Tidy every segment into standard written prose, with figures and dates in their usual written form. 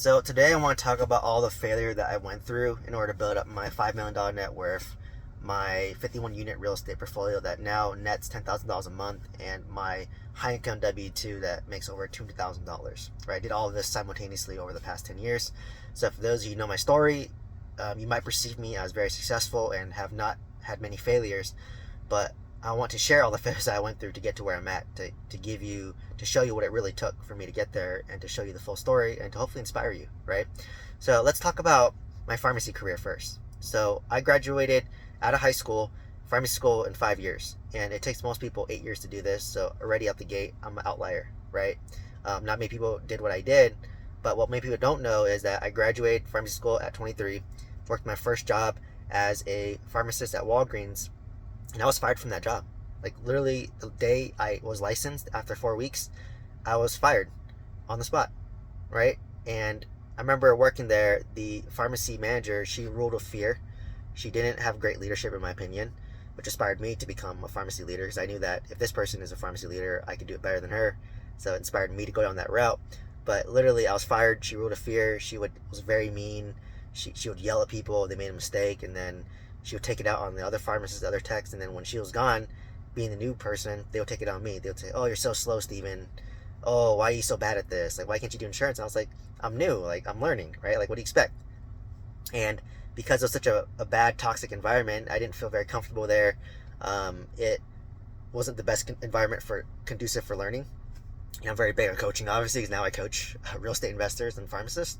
So today I want to talk about all the failure that I went through in order to build up my $5 million net worth, my 51 unit real estate portfolio that now nets $10,000 a month, and my high income W-2 that makes over $200,000. Right? I did all of this simultaneously over the past 10 years. So for those of you who know my story, you might perceive me as very successful and have not had many failures, but I want to share all the failures I went through to get to where I'm at, to show you what it really took for me to get there, and to show you the full story, and to hopefully inspire you, right? So let's talk about my pharmacy career first. So I graduated out of high school, pharmacy school, in 5 years, and it takes most people 8 years to do this. So already out the gate, I'm an outlier, right? Not many people did what I did, but what many people don't know is that I graduated pharmacy school at 23, worked my first job as a pharmacist at Walgreens, and I was fired from that job. Like literally the day I was licensed, after 4 weeks, I was fired on the spot, right? And I remember working there, the pharmacy manager, she ruled with fear. She didn't have great leadership, in my opinion, which inspired me to become a pharmacy leader, because I knew that if this person is a pharmacy leader, I could do it better than her. So it inspired me to go down that route. But literally, I was fired. She ruled with fear. Was very mean. She would yell at people if they made a mistake, and then she would take it out on the other pharmacists, the other techs, and then when she was gone, being the new person, they would take it on me. They would say, "Oh, you're so slow, Steven. Oh, why are you so bad at this? Like, why can't you do insurance?" And I was like, "I'm new. Like, I'm learning, right? Like, what do you expect?" And because it was such a bad, toxic environment, I didn't feel very comfortable there. It wasn't the best environment for conducive for learning. And I'm very big on coaching, obviously, because now I coach real estate investors and pharmacists.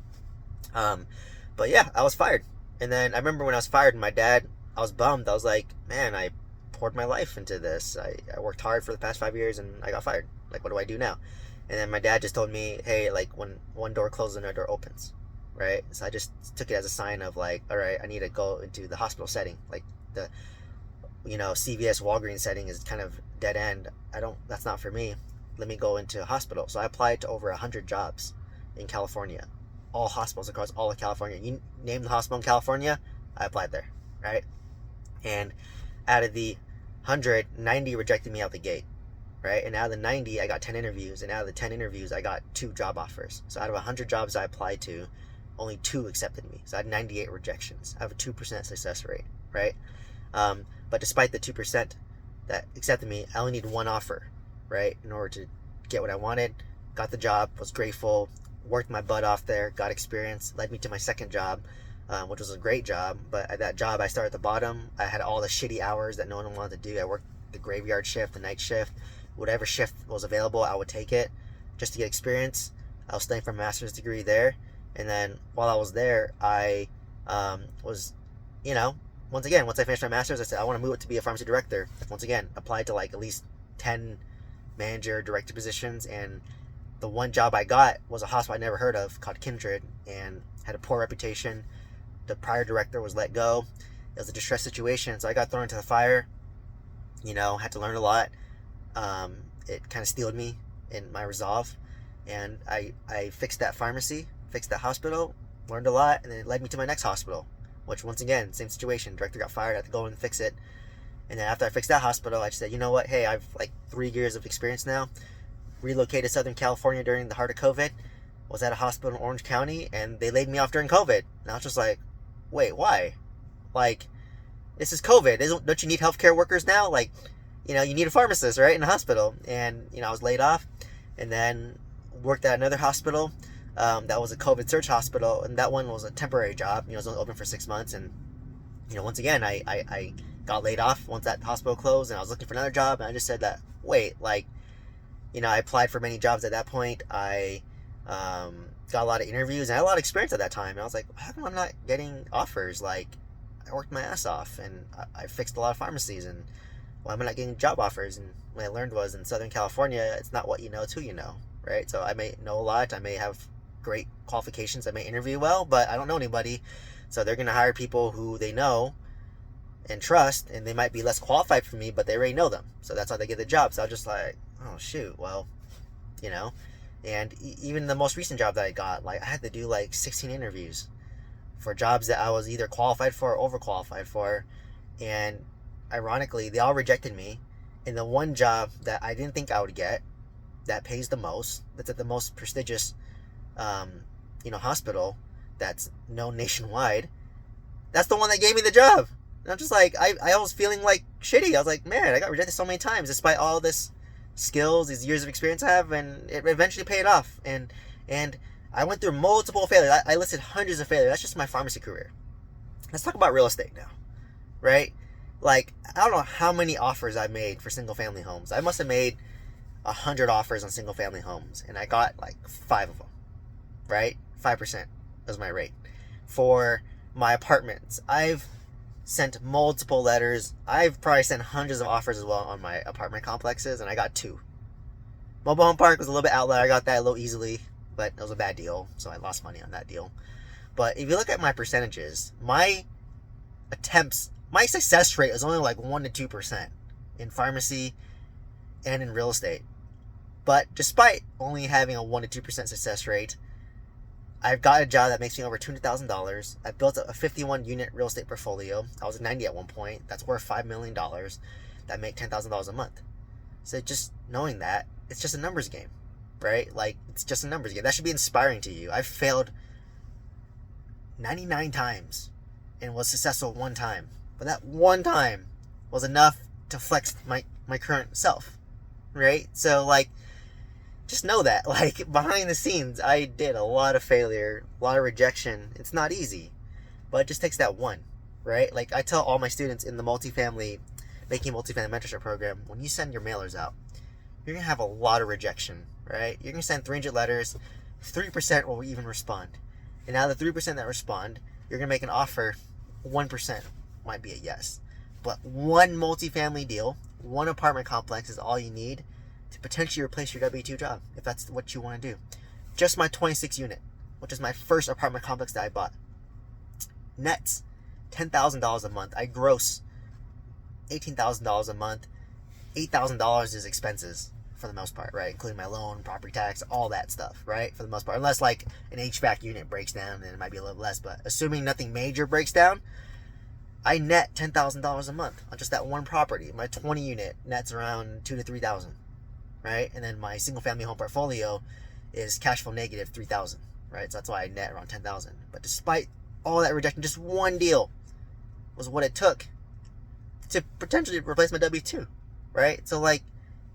Um, but yeah, I was fired. And then I remember when I was fired, my dad, I was bummed. I was like, man, I poured my life into this. I worked hard for the past 5 years and I got fired. Like, what do I do now? And then my dad just told me, hey, like, when one door closes, another door opens, right? So I just took it as a sign of like, all right, I need to go into the hospital setting. Like the, CVS, Walgreens setting is kind of dead end. That's not for me. Let me go into a hospital. So I applied to over 100 jobs in California, all hospitals across all of California. You name the hospital in California, I applied there, right? And out of the 100, 90 rejected me out the gate, right? And out of the 90, I got 10 interviews. And out of the 10 interviews, I got 2 job offers. So out of 100 jobs I applied to, only 2 accepted me. So I had 98 rejections. I have a 2% success rate, right? But despite the 2% that accepted me, I only need 1 offer, right, in order to get what I wanted. Got the job, was grateful, worked my butt off there, got experience, led me to my second job, which was a great job. But at that job, I started at the bottom. I had all the shitty hours that no one wanted to do. I worked the graveyard shift, the night shift, whatever shift was available, I would take it just to get experience. I was studying for a master's degree there. And then while I was there, I was, once I finished my master's, I said, I want to move it to be a pharmacy director. Once again, applied to like at least 10 manager, director positions. And the one job I got was a hospital I never heard of called Kindred, and had a poor reputation. The prior director was let go. It was a distressed situation, so I got thrown into the fire. Had to learn a lot. It kind of steeled me in my resolve, and I fixed that pharmacy, fixed that hospital, learned a lot, and then it led me to my next hospital, which once again, same situation. Director got fired, I had to go and fix it. And then after I fixed that hospital, I just said, you know what? Hey, I've like 3 years of experience now. Relocated to Southern California during the heart of COVID. Was at a hospital in Orange County, and they laid me off during COVID. And I was just like, wait, why? Like, this is COVID. Don't you need healthcare workers now? Like, you need a pharmacist, right, in a hospital. And, I was laid off, and then worked at another hospital. That was a COVID surge hospital, and that one was a temporary job. It was only open for 6 months. And, once again, I got laid off once that hospital closed, and I was looking for another job, and I just said that, wait, like, I applied for many jobs at that point. I got a lot of interviews, and I had a lot of experience at that time. And I was like, how come I'm not getting offers? Like, I worked my ass off, and I fixed a lot of pharmacies, and why am I not getting job offers? And what I learned was, in Southern California, it's not what you know, it's who you know, right? So I may know a lot, I may have great qualifications, I may interview well, but I don't know anybody. So they're going to hire people who they know and trust, and they might be less qualified for me, but they already know them. So that's how they get the job. So I was just like, oh shoot, well, and even the most recent job that I got, like, I had to do like 16 interviews for jobs that I was either qualified for or overqualified for. And ironically, they all rejected me. And the one job that I didn't think I would get, that pays the most, that's at the most prestigious hospital that's known nationwide, that's the one that gave me the job. And I'm just like, I was feeling like shitty. I was like, man, I got rejected so many times despite all this skills, these years of experience I have, and it eventually paid off. And I went through multiple failures. I listed hundreds of failures. That's just my pharmacy career. Let's talk about real estate now, right? Like, I don't know how many offers I made for single family homes. I must have made 100 offers on single family homes, and I got like 5 of them, right? 5% was my rate. For my apartments, I've sent multiple letters. I've probably sent hundreds of offers as well on my apartment complexes, and I got 2. Mobile home park was a little bit outlier. I got that a little easily, but it was a bad deal, so I lost money on that deal. But if you look at my percentages, my attempts, my success rate is only like 1 to 2% in pharmacy and in real estate. But despite only having a 1 to 2% success rate, I've got a job that makes me over $200,000. I built a 51 unit real estate portfolio. I was at 90 at one point. That's worth $5 million. That make $10,000 a month. So just knowing that, it's just a numbers game, right? Like, it's just a numbers game. That should be inspiring to you. I've failed 99 times and was successful 1 time. But that 1 time was enough to flex my current self, right? So, like, just know that, like, behind the scenes, I did a lot of failure, a lot of rejection. It's not easy, but it just takes that one, right? Like, I tell all my students in the Multifamily mentorship program, when you send your mailers out, you're going to have a lot of rejection, right? You're going to send 300 letters, 3% will even respond. And out of the 3% that respond, you're going to make an offer, 1% might be a yes. But one multifamily deal, one apartment complex is all you need to potentially replace your W-2 job, if that's what you want to do. Just my 26 unit, which is my first apartment complex that I bought, nets $10,000 a month. I gross $18,000 a month. $8,000 is expenses for the most part, right? Including my loan, property tax, all that stuff, right? For the most part, unless like an HVAC unit breaks down, then it might be a little less. But assuming nothing major breaks down, I net $10,000 a month on just that one property. My 20 unit nets around $2,000 to $3,000. Right? And then my single family home portfolio is cash flow negative $3,000, right? So that's why I net around $10,000. But despite all that rejection, just one deal was what it took to potentially replace my W-2, right? So, like,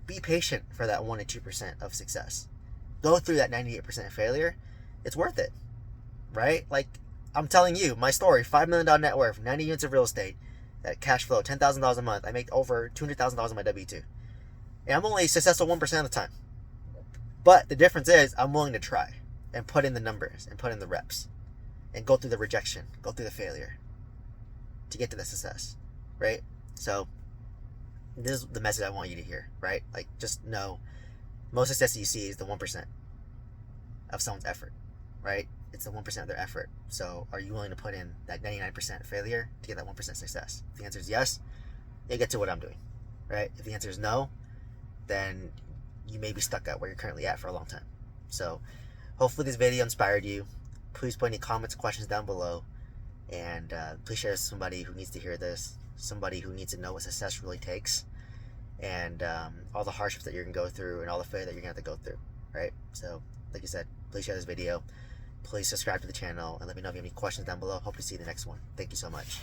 be patient for that 1 to 2% of success. Go through that 98% failure. It's worth it, right? Like, I'm telling you, my story, $5 million net worth, 90 units of real estate, that cash flow, $10,000 a month. I make over $200,000 on my W-2. And I'm only successful 1% of the time. But the difference is I'm willing to try and put in the numbers and put in the reps and go through the rejection, go through the failure to get to the success, right? So this is the message I want you to hear, right? Like, just know most success you see is the 1% of someone's effort, right? It's the 1% of their effort. So are you willing to put in that 99% failure to get that 1% success? If the answer is yes, you get to what I'm doing, right? If the answer is no, then you may be stuck at where you're currently at for a long time. So hopefully this video inspired you. Please put any comments, questions down below, and please share with somebody who needs to hear this, somebody who needs to know what success really takes, and all the hardships that you're going to go through and all the failure that you're going to have to go through, right? So like I said, please share this video, please subscribe to the channel, and let me know if you have any questions down below. Hope to see you in the next one. Thank you so much.